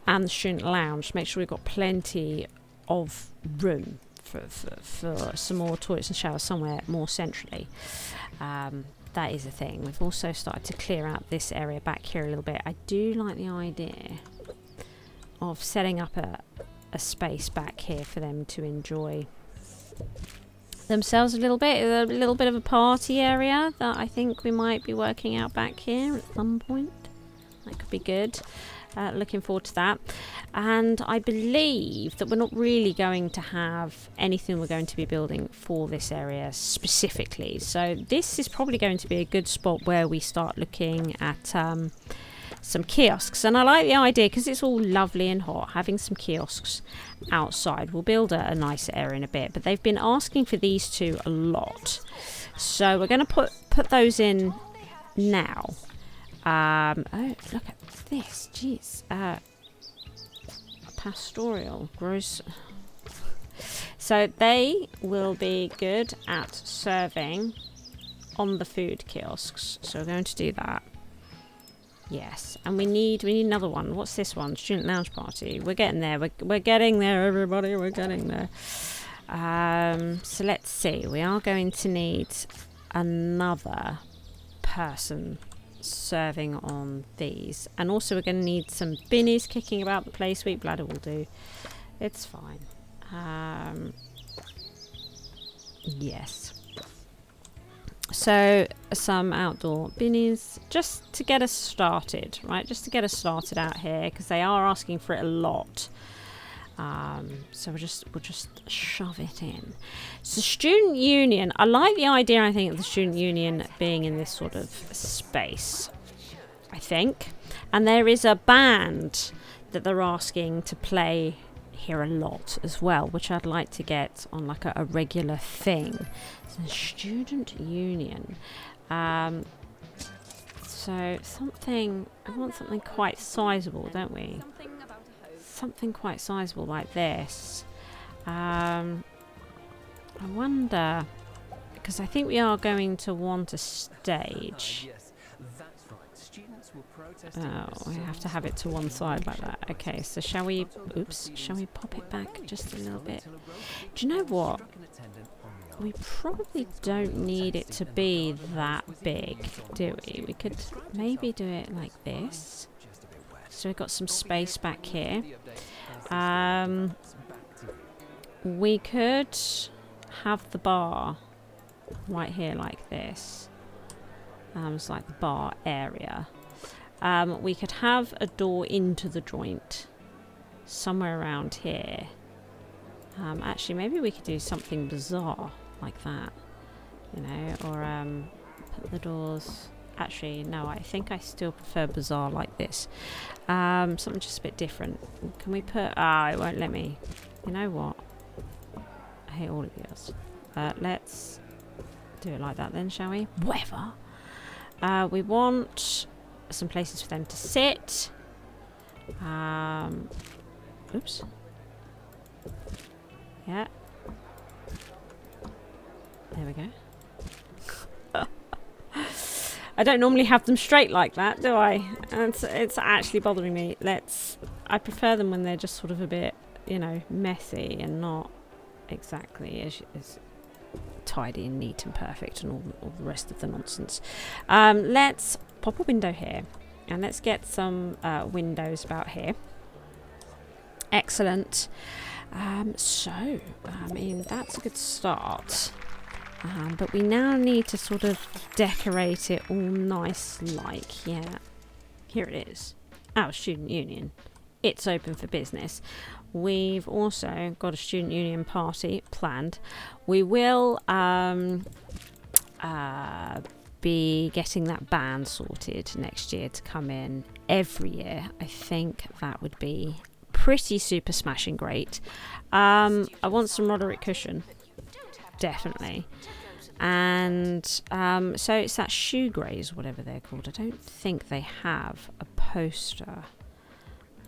and the student lounge. Make sure we've got plenty of room for some more toilets and showers somewhere more centrally. That is a thing. We've also started to clear out this area back here a little bit. I do like the idea of setting up a space back here for them to enjoy themselves a little bit of a party area that I think we might be working out back here at some point. That could be good. Looking forward to that. And I believe that we're not really going to have anything we're going to be building for this area specifically. So this is probably going to be a good spot where we start looking at some kiosks. And I like the idea because it's all lovely and hot, having some kiosks outside. We'll build a nicer area in a bit, but they've been asking for these two a lot. So we're going to put those in now. Oh, look at this. Jeez. Pastoral. Gross. So they will be good at serving on the food kiosks. So we're going to do that. Yes. And we need another one. What's this one? Student lounge party. We're getting there. We're getting there, everybody. We're getting there. So let's see. We are going to need another person serving on these, and also we're going to need some binnies kicking about the place. Sweet bladder will do. It's fine. Yes. So some outdoor binnies just to get us started, right? Just to get us started out here because they are asking for it a lot. So we'll just shove it in. So student union, I like the idea, I think, of the student union being in this sort of space, I think. And there is a band that they're asking to play here a lot as well, which I'd like to get on like a regular thing. So student union. So something, I want something quite sizable, don't we? Something quite sizable like this. I wonder, because I think we are going to want a stage. Oh, we have to have it to one side like that. Okay, so shall we pop it back just a little bit? Do you know what? We probably don't need it to be that big, do we? We could maybe do it like this. So we've got some space back here. We could have the bar right here like this. It's like the bar area. We could have a door into the joint somewhere around here. Actually, maybe we could do something bizarre like that, you know, or put the doors. Actually, no, I think I still prefer bizarre like this. Something just a bit different. Can we put... it won't let me. You know what? I hate all of yours. Let's do it like that then, shall we? Whatever. We want some places for them to sit. Oops. Yeah. There we go. I don't normally have them straight like that, do I? And it's actually bothering me. I prefer them when they're just sort of a bit, you know, messy and not exactly as tidy and neat and perfect and all the rest of the nonsense. Let's pop a window here and let's get some windows about here. Excellent. So, I mean, that's a good start. But we now need to sort of decorate it all nice like, yeah. Here it is. Our student union. It's open for business. we've also got a student union party planned. We will be getting that band sorted next year to come in every year. I think that would be pretty super smashing great. I want some Roderick cushion, definitely. And so it's that shoegraze, whatever they're called. I don't think they have a poster,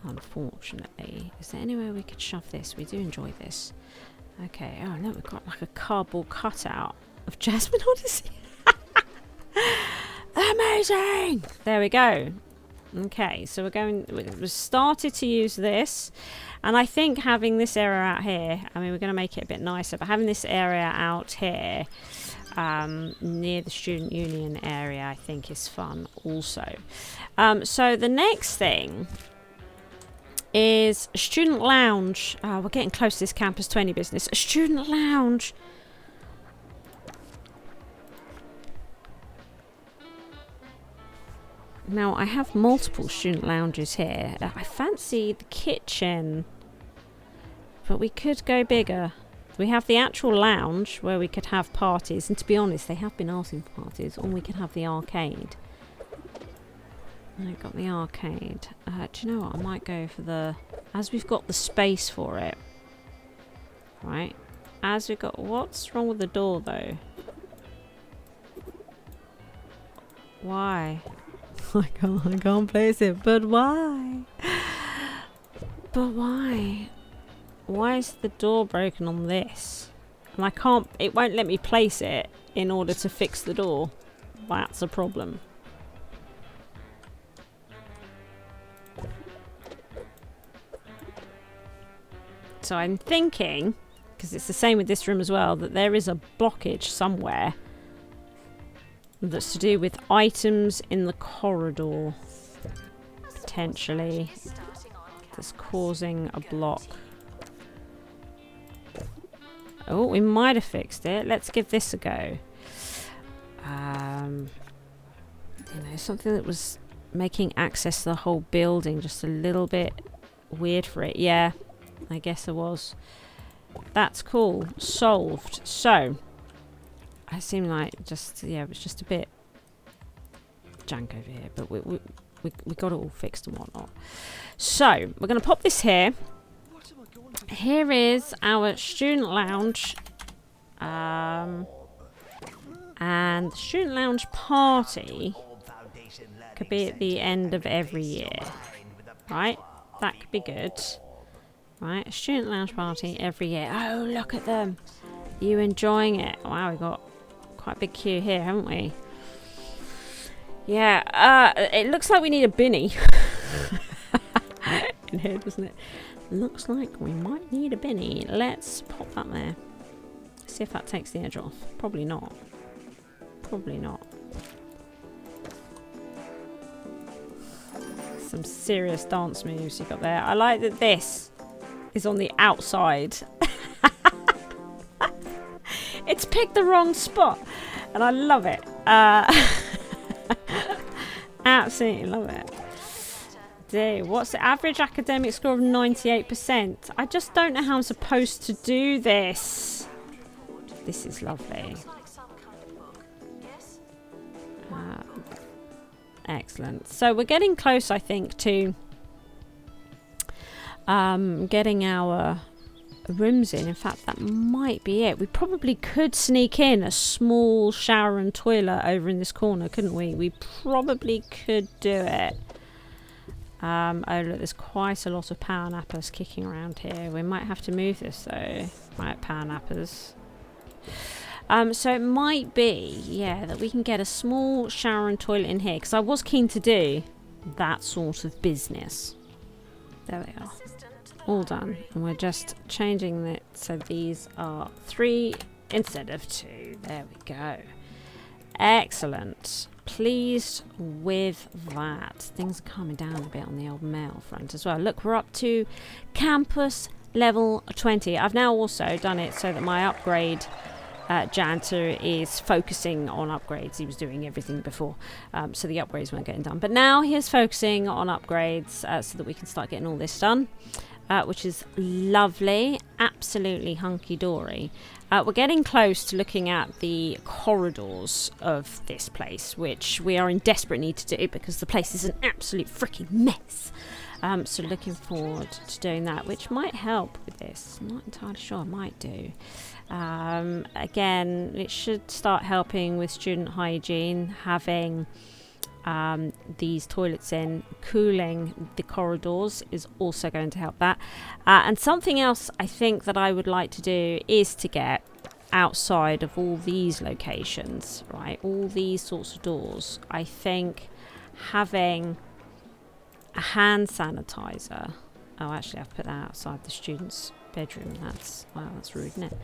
unfortunately. Is there anywhere we could shove this? We do enjoy this. Okay, oh no, we've got like a cardboard cutout of Jasmine Odyssey. Amazing! There we go. Okay, so we've started to use this, and I think having this area out here, I mean, we're going to make it a bit nicer, but having this area out here near the student union area, I think is fun also. So the next thing is a student lounge. We're getting close to this Campus 20 business. A student lounge. Now, I have multiple student lounges here. I fancy the kitchen, but we could go bigger. We have the actual lounge where we could have parties, and to be honest, they have been asking for parties, or we could have the arcade. I've got the arcade. Do you know what? I might go for the... As we've got the space for it. Right? As we've got... What's wrong with the door, though? Why? I can't place it, but why? But why? Why is the door broken on this? And I can't... It won't let me place it in order to fix the door. That's a problem. So I'm thinking, because it's the same with this room as well, that there is a blockage somewhere that's to do with items in the corridor, potentially, that's causing a block. Oh, we might have fixed it. Let's give this a go. You know, something that was making access to the whole building just a little bit weird for it. Yeah, I guess it was. That's cool. Solved. So, I seem like just, yeah, it was just a bit jank over here, but we got it all fixed and whatnot. So, we're going to pop this here. Here is our student lounge. And the student lounge party could be at the end of every year. Right? That could be good. Right? A student lounge party every year. Oh, look at them. You enjoying it? Wow, we've got quite a big queue here, haven't we? Yeah, it looks like we need a binny in here, doesn't it? Looks like we might need a binny. Let's pop that there. See if that takes the edge off. Probably not. Probably not. Some serious dance moves you got there. I like that this is on the outside. It's picked the wrong spot, and I love it. Absolutely love it. Dude, what's the average academic score of 98%? I just don't know how I'm supposed to do this. This is lovely. Excellent. So we're getting close, I think, to getting our rooms in. In fact, that might be it. We probably could sneak in a small shower and toilet over in this corner, couldn't we? We probably could do it. Oh look, there's quite a lot of power nappers kicking around here. We might have to move this though. Right, power nappers. So it might be, yeah, that we can get a small shower and toilet in here, because I was keen to do that sort of business. There they are. All done. And we're just changing it so these are 3 instead of 2. There we go. Excellent. Pleased with that. Things are calming down a bit on the old mail front as well. Look, we're up to campus level 20. I've now also done it so that my upgrade janitor is focusing on upgrades. He was doing everything before, so the upgrades weren't getting done. But now he is focusing on upgrades so that we can start getting all this done. which is lovely, absolutely hunky-dory. We're getting close to looking at the corridors of this place, which we are in desperate need to do because the place is an absolute freaking mess. So looking forward to doing that, which might help with this. I'm not entirely sure. I might do. Again, it should start helping with student hygiene, having these toilets in. Cooling the corridors is also going to help that. And something else I think that I would like to do is to get outside of all these locations, right? All these sorts of doors. I think having a hand sanitizer. Oh, actually, I've put that outside the students' bedroom. That's rude, isn't it?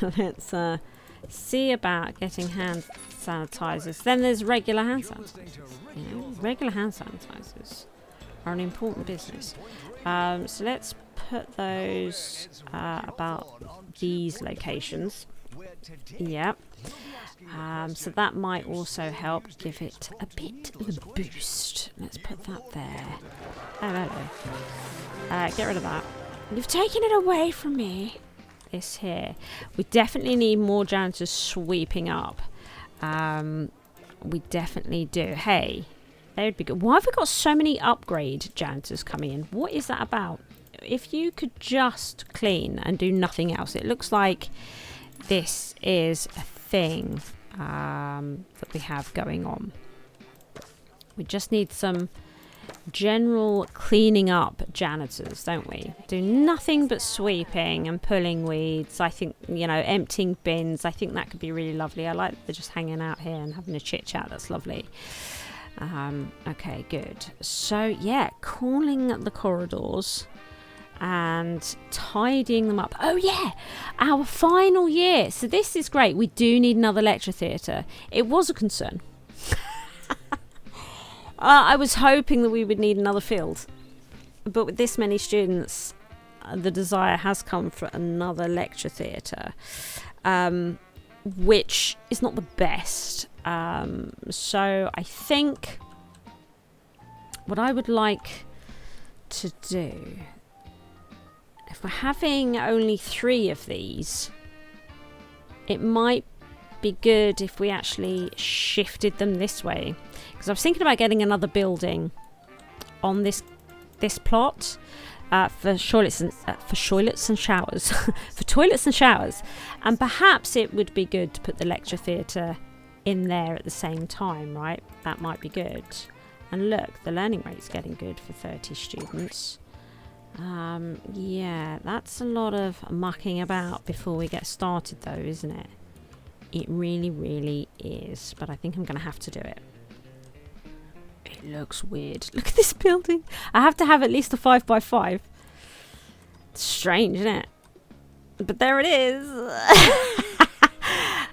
Let's see about getting hand sanitizers. Then there's regular hand sanitizers. You know, regular hand sanitizers are an important business. So let's put those about these locations. Yep. So that might also help give it a bit of a boost. Let's put that there. Oh, hello. Get rid of that. You've taken it away from me. This here. We definitely need more janitors sweeping up. We definitely do. Hey, they would be good. Why have we got so many upgrade janitors coming in? What is that about? If you could just clean and do nothing else. It looks like this is a thing that we have going on. We just need some general cleaning up janitors, don't we? Do nothing but sweeping and pulling weeds. I think, you know, emptying bins. I think that could be really lovely. I like that they're just hanging out here and having a chit chat. That's lovely. Okay, good. So yeah, calling the corridors and tidying them up. Oh yeah, our final year. So this is great. We do need another lecture theatre. It was a concern. I was hoping that we would need another field, but with this many students, the desire has come for another lecture theatre, which is not the best. So I think what I would like to do, if we're having only 3 of these, it might be good if we actually shifted them this way, because I was thinking about getting another building on this plot for toilets and showers for toilets and showers, and perhaps it would be good to put the lecture theatre in there at the same time, right? That might be good. And look, the learning rate's getting good for 30 students. Yeah, that's a lot of mucking about before we get started though, isn't it? It really, really is. But I think I'm going to have to do it. It looks weird. Look at this building. I have to have at least a 5x5. It's strange, isn't it? But there it is.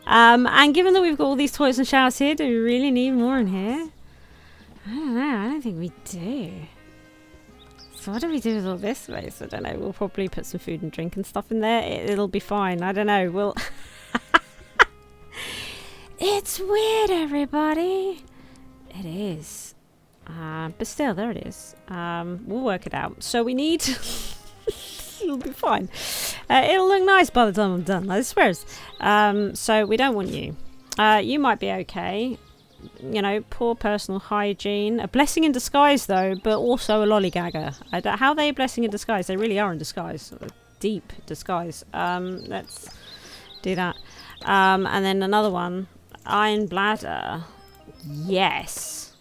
And given that we've got all these toilets and showers here, do we really need more in here? I don't know. I don't think we do. So what do we do with all this space? I don't know. We'll probably put some food and drink and stuff in there. It'll be fine. I don't know. We'll... It's weird, everybody. It is. But still, there it is. We'll work it out. So we need... It'll be fine. It'll look nice by the time I'm done, I swear. So we don't want you. You might be okay. You know, poor personal hygiene. A blessing in disguise, though, but also a lollygagger. How are they a blessing in disguise? They really are in disguise. A deep disguise. Let's do that. And then another one. Iron bladder. Yes.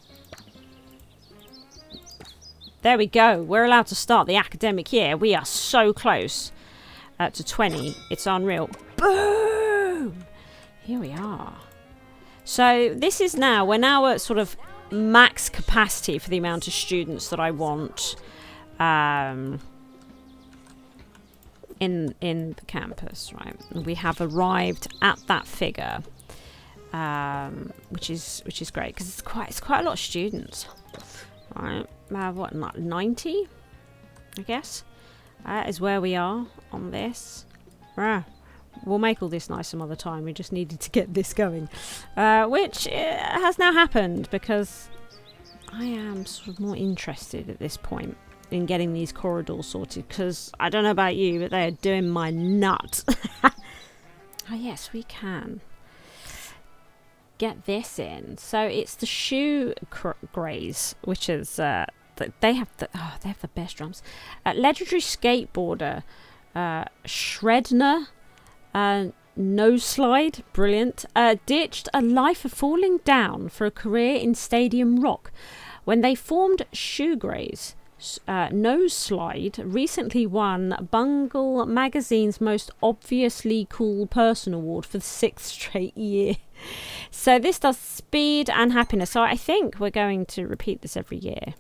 There we go. We're allowed to start the academic year. We are so close to 20. It's unreal. Boom! Here we are. So this is now, we're now at sort of max capacity for the amount of students that I want in the campus, right? We have arrived at that figure, which is great because it's quite a lot of students, right? What, 90? I guess is where we are on this. We'll make all this nice some other time. We just needed to get this going, which has now happened because I am sort of more interested at this point in getting these corridors sorted, because I don't know about you, but they are doing my nut. Oh yes, we can get this in. So it's the shoe grays, which is they have the best drums. Legendary skateboarder, Shredner, no slide, brilliant. Ditched a life of falling down for a career in stadium rock. When they formed Shoe Grays, No Slide recently won Bungle Magazine's Most Obviously Cool Person Award for the 6th straight year. So this does speed and happiness. So I think we're going to repeat this every year,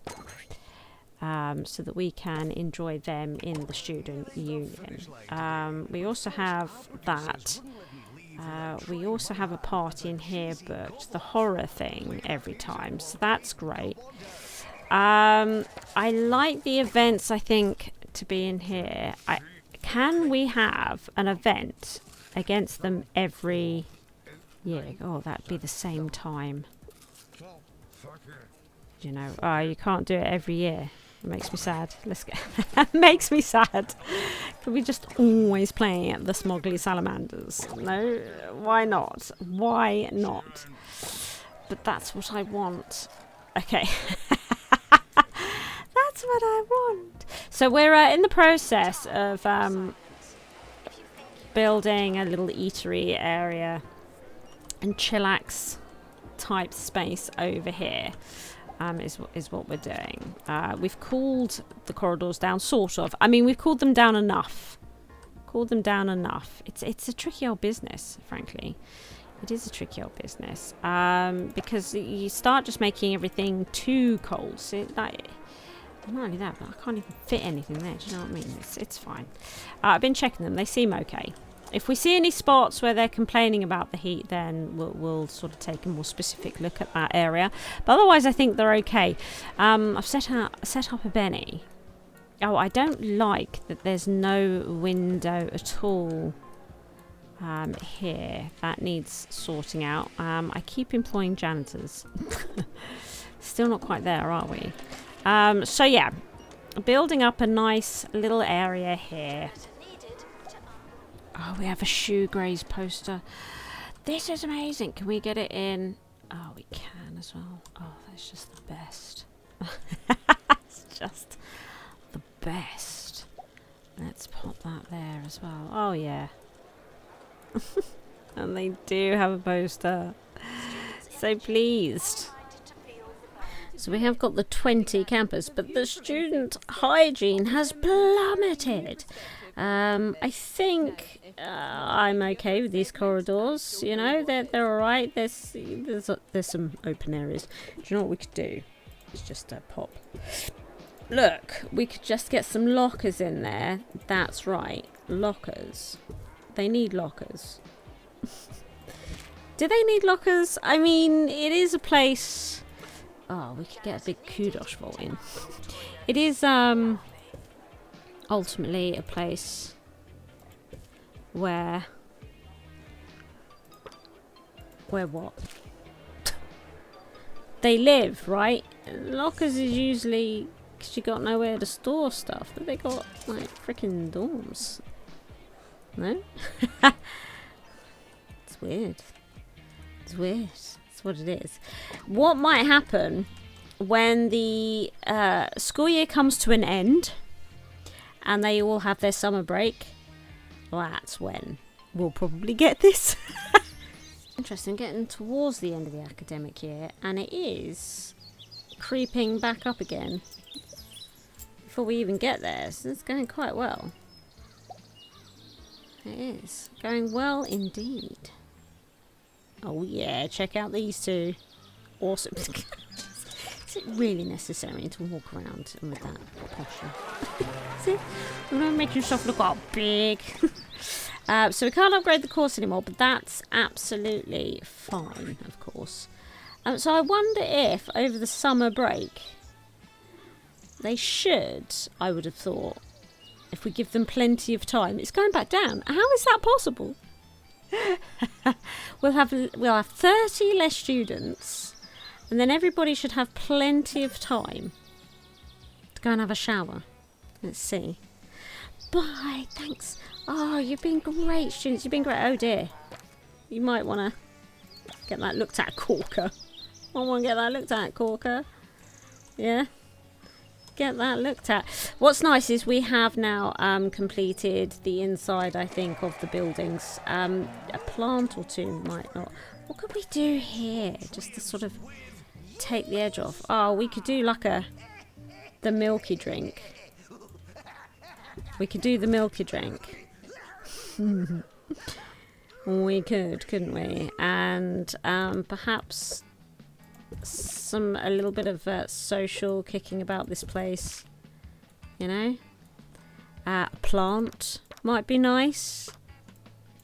so that we can enjoy them in the student union. We also have that. We also have a party in here, but the horror thing every time, so that's great. I like the events, I think, to be in here. Can we have an event against them every year? Oh, that'd be the same time. You know, you can't do it every year. It makes me sad. Makes me sad. Could we just always play at the Smoggly Salamanders? No, why not? Why not? But that's what I want. Okay. That's what I want. So we're in the process of building a little eatery area and chillax type space over here. Is what we're doing. We've cooled the corridors down, sort of. I mean, we've cooled them down enough. It's a tricky old business, frankly. It is a tricky old business, because you start just making everything too cold. So not only that, but I can't even fit anything there. Do you know what I mean? It's fine. I've been checking them. They seem okay. If we see any spots where they're complaining about the heat, then we'll sort of take a more specific look at that area. But otherwise, I think they're okay. I've set up a Benny. Oh, I don't like that there's no window at all here. That needs sorting out. I keep employing janitors. Still not quite there, are we? So yeah, building up a nice little area here. Oh, we have a Shoe Grays poster. This is amazing. Can we get it in? Oh, we can as well. Oh, that's just the best. It's just the best. Let's pop that there as well. Oh, yeah. And they do have a poster. So pleased. So we have got the 20 campus, but the student hygiene has plummeted. I think I'm okay with these corridors. You know, they're all right. There's some open areas. Do you know what we could do? It's just pop. Look, we could just get some lockers in there. That's right, lockers. They need lockers. Do they need lockers? I mean, it is a place. Oh, we could get a big kudosh vault in. It is ultimately a place where what? They live, right? Lockers is usually because you got nowhere to store stuff, but they got like freaking dorms. No? It's weird. It's weird. That's what it is. What might happen when the school year comes to an end and they all have their summer break? Well, that's when we'll probably get this. Interesting, getting towards the end of the academic year, and it is creeping back up again before we even get there, so it's going quite well. It is going well indeed. Oh yeah, check out these two. Awesome. Is it really necessary to walk around with that posture? See? You don't make yourself look all big. So we can't upgrade the course anymore, but that's absolutely fine, of course. So I wonder if over the summer break they should, I would have thought, if we give them plenty of time. It's going back down. How is that possible? We'll have 30 less students, and then everybody should have plenty of time to go and have a shower. Let's see. Bye, thanks. Oh, you've been great, students. You've been great. Oh dear. You might want to get that looked at, Corker. I want to get that looked at, Corker. Yeah. Get that looked at. What's nice is we have now completed the inside, I think, of the buildings. A plant or two might not. What could we do here just to sort of take the edge off? Oh, we could do like the milky drink. We could do the milky drink. We could, couldn't we? And perhaps a little bit of social kicking about this place. You know? A plant might be nice.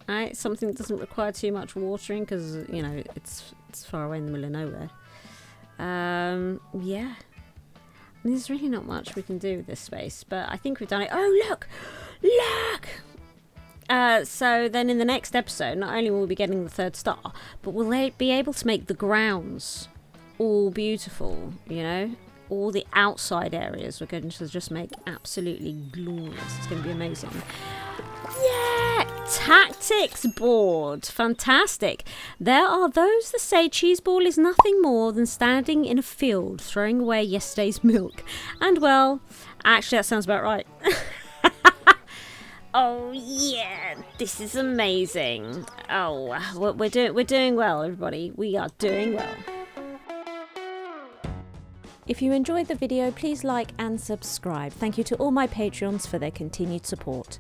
Right? Something that doesn't require too much watering because, you know, it's far away in the middle of nowhere. Yeah. There's really not much we can do with this space, but I think we've done it. Oh, look! Look! So then in the next episode, not only will we be getting the 3rd star, but we'll be able to make the grounds all beautiful, you know? All the outside areas we're going to just make absolutely glorious. It's going to be amazing. Yeah! Tactics board. Fantastic. There are those that say Cheeseball is nothing more than standing in a field throwing away yesterday's milk. And well, actually that sounds about right. Oh yeah, this is amazing. Oh, we're doing well, everybody. We are doing well. If you enjoyed the video, please like and subscribe. Thank you to all my Patreons for their continued support.